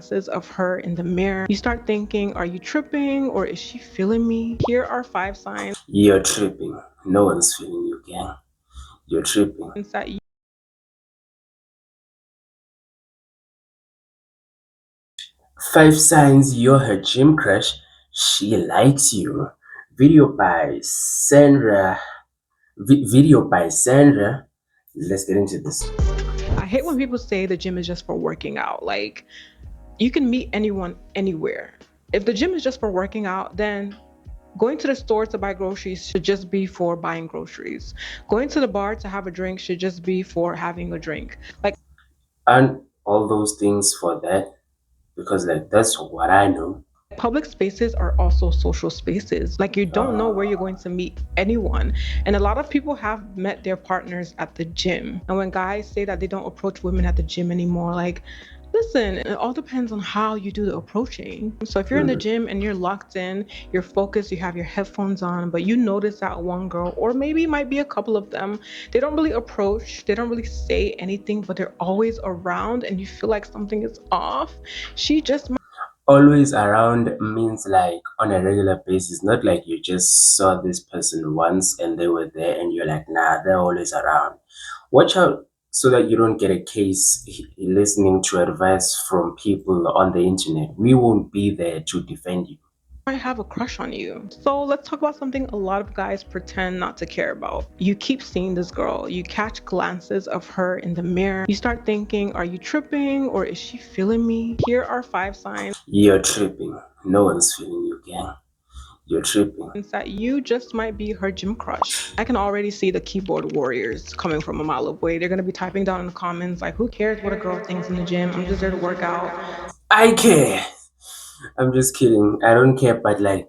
Of her in the mirror. You start thinking, are you tripping or is she feeling me? Here are 5 signs You're tripping. No one's feeling you, gang. You're tripping. that you 5 signs you're her gym crush. She likes you. Video by Sandra. Video by Sandra. Let's get into this. I hate when people say the gym is just for working out. Like, you can meet anyone anywhere. If the gym is just for working out, then going to the store to buy groceries should just be for buying groceries. Going to the bar to have a drink should just be for having a drink. Like, And all those things for that, because like that's what I know. public spaces are also social spaces. Like, you don't know where you're going to meet anyone. And a lot of people have met their partners at the gym. And when guys say that they don't approach women at the gym anymore, like, listen, it all depends on how you do the approaching. So if you're in the Mm. gym and you're locked in, you're focused, you have your headphones on, but you notice that one girl, or maybe it might be a couple of them, they don't really approach, they don't really say anything, but they're always around and you feel like something is off. She just Always around means like on a regular basis, not like you just saw this person once and they were there and you're like, nah, they're always around. Watch out so that you don't get a case listening to advice from people on the internet. We won't be there to defend you. might have a crush on you. So let's talk about something a lot of guys pretend not to care about. You keep seeing this girl, you catch glances of her in the mirror. You start thinking, are you tripping or is she feeling me? Here are 5 signs You're tripping. No one's feeling you, gang. You're tripping. that you just might be her gym crush. I can already see the keyboard warriors coming from a mile away. They're gonna be typing down in the comments, like, who cares what a girl thinks in the gym? I'm just there to work out. I care. I'm just kidding. I don't care, but like,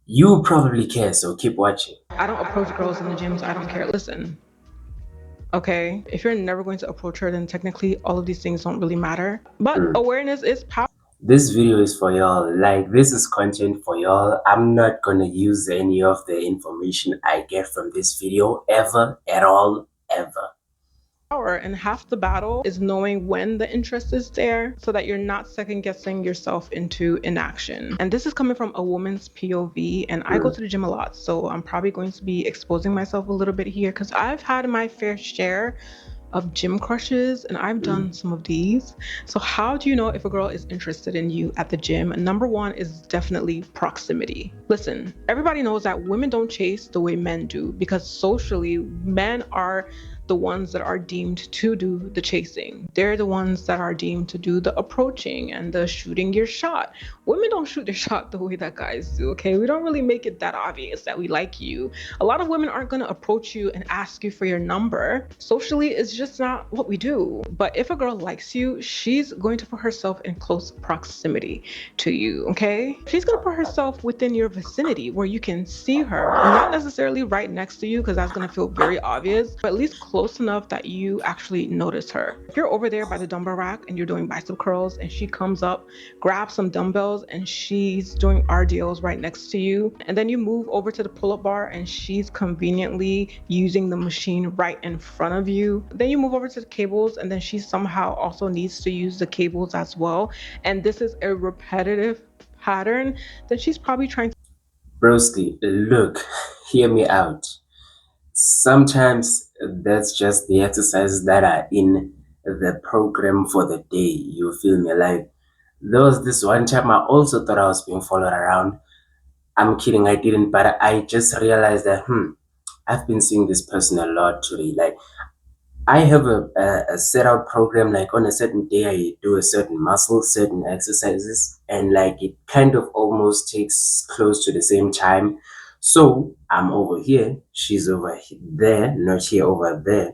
you probably care, so keep watching. I don't approach girls in the gym, so I don't care. Listen, okay, if you're never going to approach her, then technically all of these things don't really matter. But Mm. awareness is power. This video is for y'all. Like, this is content for y'all. I'm not gonna use any of the information I get from this video ever, at all, ever. And half the battle is knowing when the interest is there so that you're not second guessing yourself into inaction. And this is coming from a woman's POV, and I go Mm. to the gym a lot, so I'm probably going to be exposing myself a little bit here because I've had my fair share of gym crushes and I've Mm. done some of these. So how do you know if a girl is interested in you at the gym? Number one is definitely proximity. Listen, everybody knows that women don't chase the way men do because socially men are the ones that are deemed to do the chasing. They're the ones that are deemed to do the approaching and the shooting your shot. Women don't shoot their shot the way that guys do, okay? We don't really make it that obvious that we like you. A lot of women aren't going to approach you and ask you for your number. Socially, it's just not what we do. But if a girl likes you, she's going to put herself in close proximity to you, okay? She's going to put herself within your vicinity where you can see her. Not necessarily right next to you because that's going to feel very obvious, but at least close enough that you actually notice her. If you're over there by the dumbbell rack and you're doing bicep curls and she comes up, grabs some dumbbells and she's doing RDLs right next to you, and then you move over to the pull-up bar and she's conveniently using the machine right in front of you, then you move over to the cables and then she somehow also needs to use the cables as well, and this is a repetitive pattern, then she's probably trying to Broski, look, hear me out. Sometimes that's just the exercises that are in the program for the day. You feel me? Like, there was this one time I also thought I was being followed around. I'm kidding, I didn't, but I just realized that, I've been seeing this person a lot today. Like, I have a set out program, like on a certain day, I do a certain muscle, certain exercises, and like it kind of almost takes close to the same time. So I'm over here, she's over there, not here, over there.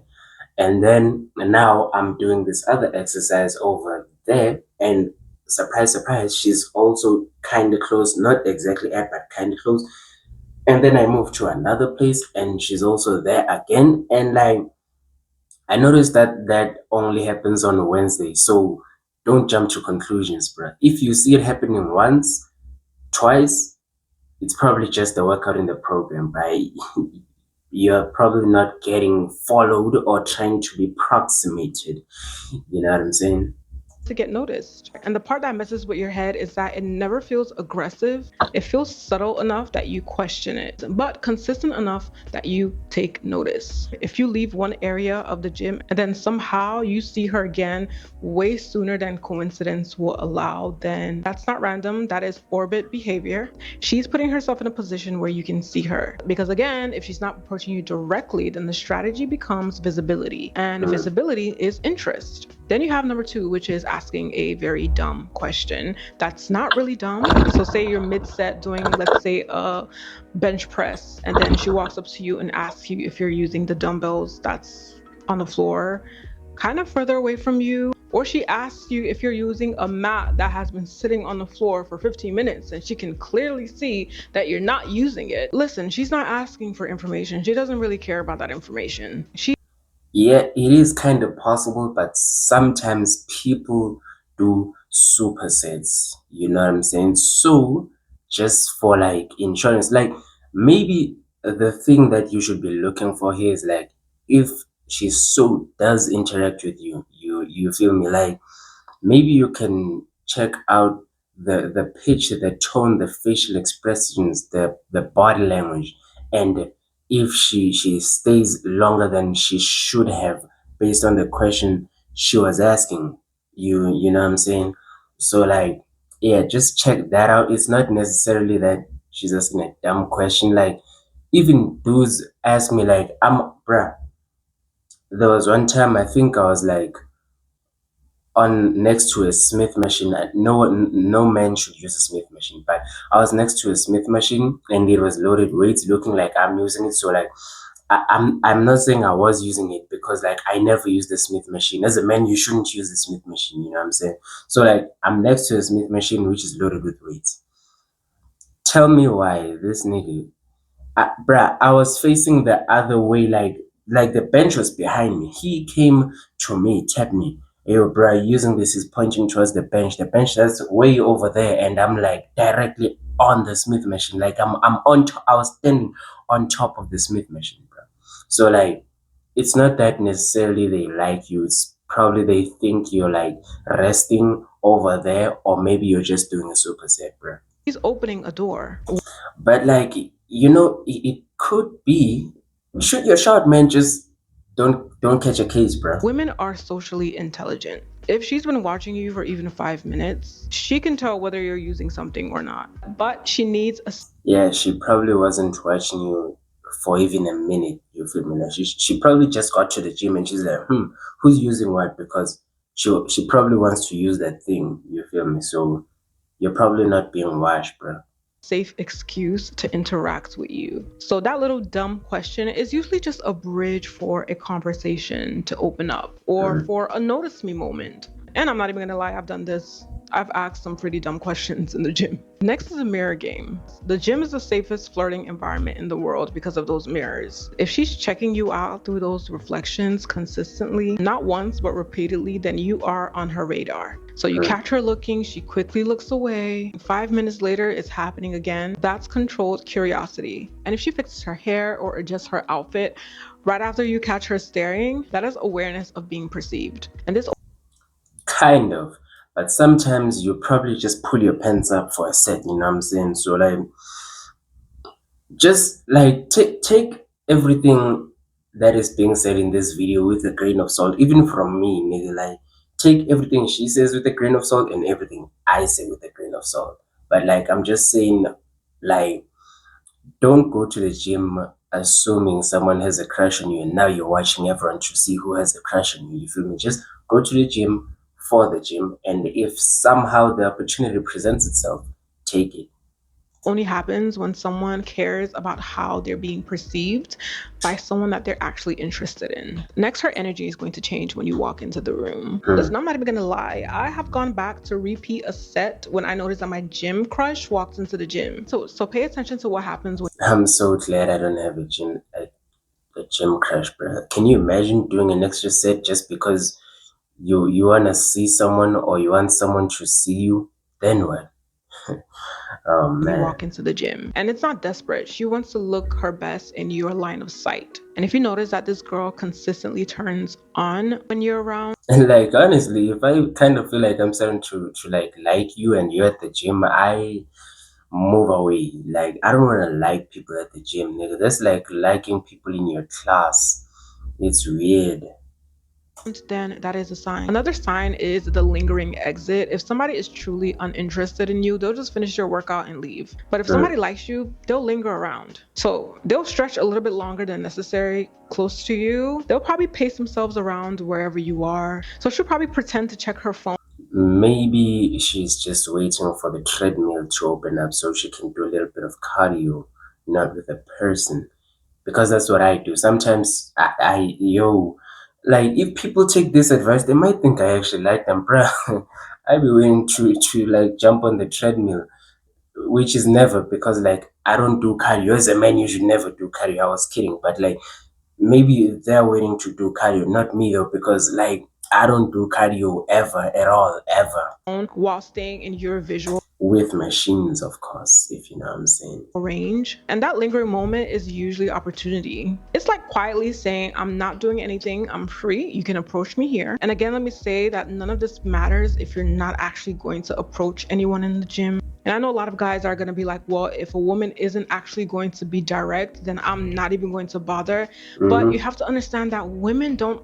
And then now I'm doing this other exercise over there, and surprise, surprise, she's also kind of close, not exactly at, but kind of close. And then I move to another place, and she's also there again, and like I noticed that that only happens on a Wednesday. So don't jump to conclusions, bro. If you see it happening once, twice, it's probably just the workout in the program, right? You're probably not getting followed or trying to be proximated. You know what I'm saying? to get noticed. And the part that messes with your head is that it never feels aggressive. It feels subtle enough that you question it, but consistent enough that you take notice. If you leave one area of the gym and then somehow you see her again way sooner than coincidence will allow, then that's not random. That is orbit behavior. She's putting herself in a position where you can see her. Because again, if she's not approaching you directly, then the strategy becomes visibility. And visibility is interest. Then you have number two, which is asking a very dumb question that's not really dumb. So say you're mid-set doing, let's say, a bench press, and then she walks up to you and asks you if you're using the dumbbells that's on the floor kind of further away from you, or she asks you if you're using a mat that has been sitting on the floor for 15 minutes and she can clearly see that you're not using it. Listen, she's not asking for information. She doesn't really care about that information. Yeah, it is kind of possible, but sometimes people do supersets. You know what I'm saying? So, just for like insurance, like maybe the thing that you should be looking for here is like if she so does interact with you, you feel me? Like maybe you can check out the pitch, the tone, the facial expressions, the body language, and if she stays longer than she should have based on the question she was asking you, you know what I'm saying? So like yeah, just check that out. It's not necessarily that she's asking a dumb question. Like even dudes ask me like I'm bruh. There was one time I think I was like on next to a Smith machine. No man should use a Smith machine, but I was next to a Smith machine and it was loaded weights, looking like I'm using it. So like I'm not saying I was using it because like I never used the Smith machine. As a man, you shouldn't use the Smith machine. You know what I'm saying? So like I'm next to a Smith machine which is loaded with weights. Tell me why this nigga bruh, I was facing the other way, like the bench was behind me. He came to me, tapped me. Yo, bruh, using this is pointing towards the bench. The bench that's way over there, and I'm like directly on the Smith machine. Like I'm on. I was standing on top of the Smith machine, bro. So like, it's not that necessarily they like you. It's probably they think you're like resting over there, or maybe you're just doing a superset, bro. She's opening a door. But like it could be shoot your shot, man. Just don't catch a case, bro. Women are socially intelligent. If she's been watching you for even 5 minutes, she can tell whether you're using something or not. But she needs a Yeah, she probably wasn't watching you for even a minute. You feel me? Like she probably just got to the gym and she's like, who's using what? Because she probably wants to use that thing. You feel me? So you're probably not being watched, bro. safe excuse to interact with you. So that little dumb question is usually just a bridge for a conversation to open up or for a notice me moment. And I'm not even gonna lie, I've done this. I've asked some pretty dumb questions in the gym. Next is a mirror game. The gym is the safest flirting environment in the world because of those mirrors. If she's checking you out through those reflections consistently, not once but repeatedly, then you are on her radar. So you catch her looking, she quickly looks away. 5 minutes later, it's happening again. That's controlled curiosity. And if she fixes her hair or adjusts her outfit right after you catch her staring, that is awareness of being perceived. And this Kind of. But sometimes you probably just pull your pants up for a set, you know what I'm saying? So like just like take everything that is being said in this video with a grain of salt, even from me, nigga. Like take everything she says with a grain of salt and everything I say with a grain of salt. But like I'm just saying, like don't go to the gym assuming someone has a crush on you and now you're watching everyone to see who has a crush on you. You feel me? Just go to the gym for the gym, and if somehow the opportunity presents itself, take it. only happens when someone cares about how they're being perceived by someone that they're actually interested in. Next, her energy is going to change when you walk into the room. Listen, I'm not even gonna lie. I have gone back to repeat a set when I noticed that my gym crush walked into the gym. So pay attention to what happens when I'm so glad I don't have a gym crush, bro. Can you imagine doing an extra set just because you wanna see someone or you want someone to see you? Then what? Oh you man. walk into the gym. And it's not desperate. She wants to look her best in your line of sight. And if you notice that this girl consistently turns on when you're around, And like honestly, if I kind of feel like I'm starting to like you and you're at the gym, I move away. Like I don't wanna like people at the gym, nigga. That's like liking people in your class. It's weird. then that is a sign. Another sign is the lingering exit. If somebody is truly uninterested in you, they'll just finish your workout and leave. But if somebody Mm. likes you, they'll linger around. So they'll stretch a little bit longer than necessary close to you. They'll probably pace themselves around wherever you are. So she'll probably pretend to check her phone Maybe she's just waiting for the treadmill to open up so she can do a little bit of cardio, not with a person. Because that's what I do. Sometimes like if people take this advice, they might think I actually like them, bruh. I be willing to like jump on the treadmill, which is never because like I don't do cardio. As a man, you should never do cardio. I was kidding, but like maybe they're waiting to do cardio, not me though, because like I don't do cardio ever at all, ever. while staying in your visual With machines, of course, if you know what I'm saying. range. And that lingering moment is usually opportunity. It's like quietly saying, I'm not doing anything, I'm free, you can approach me here. And again, let me say that none of this matters if you're not actually going to approach anyone in the gym. And I know a lot of guys are going to be like, well, if a woman isn't actually going to be direct, then I'm not even going to bother. But you Hmm. have to understand that women don't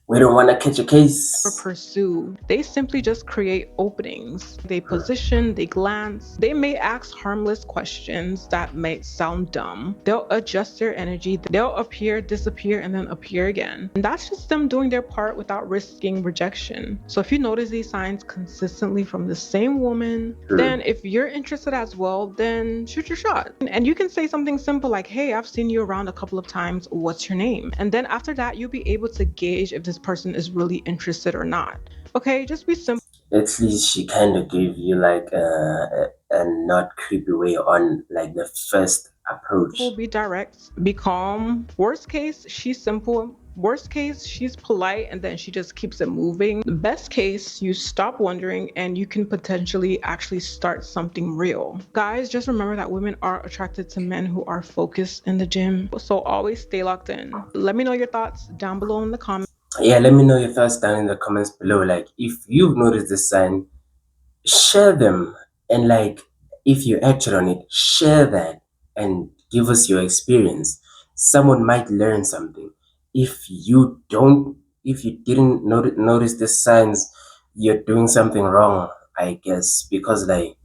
We don't want to catch a case. pursue. They simply just create openings. They position, they glance, they may ask harmless questions that may sound dumb. They'll adjust their energy, they'll appear, disappear, and then appear again. And that's just them doing their part without risking rejection. So if you notice these signs consistently from the same woman, Hmm. then if you're interested as well, then shoot your shot. And you can say something simple like, hey, I've seen you around a couple of times. What's your name? And then after that, you'll be able to gauge if this person is really interested or not. Okay, just be simple. At least she kind of gave you like a not creepy way on like the first approach. Be direct, be calm. Worst case, she's simple. Worst case, she's polite and then she just keeps it moving. The best case, you stop wondering and you can potentially actually start something real. Guys, just remember that women are attracted to men who are focused in the gym. So always stay locked in. Let me know your thoughts down below in the comments. Yeah, let me know your thoughts down in the comments below. Like if you've noticed this sign, share them, and like if you acted on it, share that and give us your experience. Someone might learn something. If you don't, if you didn't notice the signs, you're doing something wrong, I guess, because like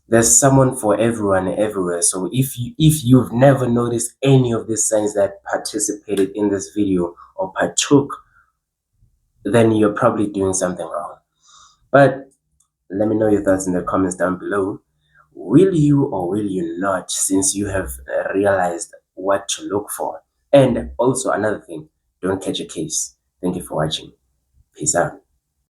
there's someone for everyone everywhere. So if you've never noticed any of these signs that participated in this video or partook, then you're probably doing something wrong. But let me know your thoughts in the comments down below. Will you or will you not, since you have realized what to look for? And also another thing, don't catch a case. Thank you for watching. Peace out.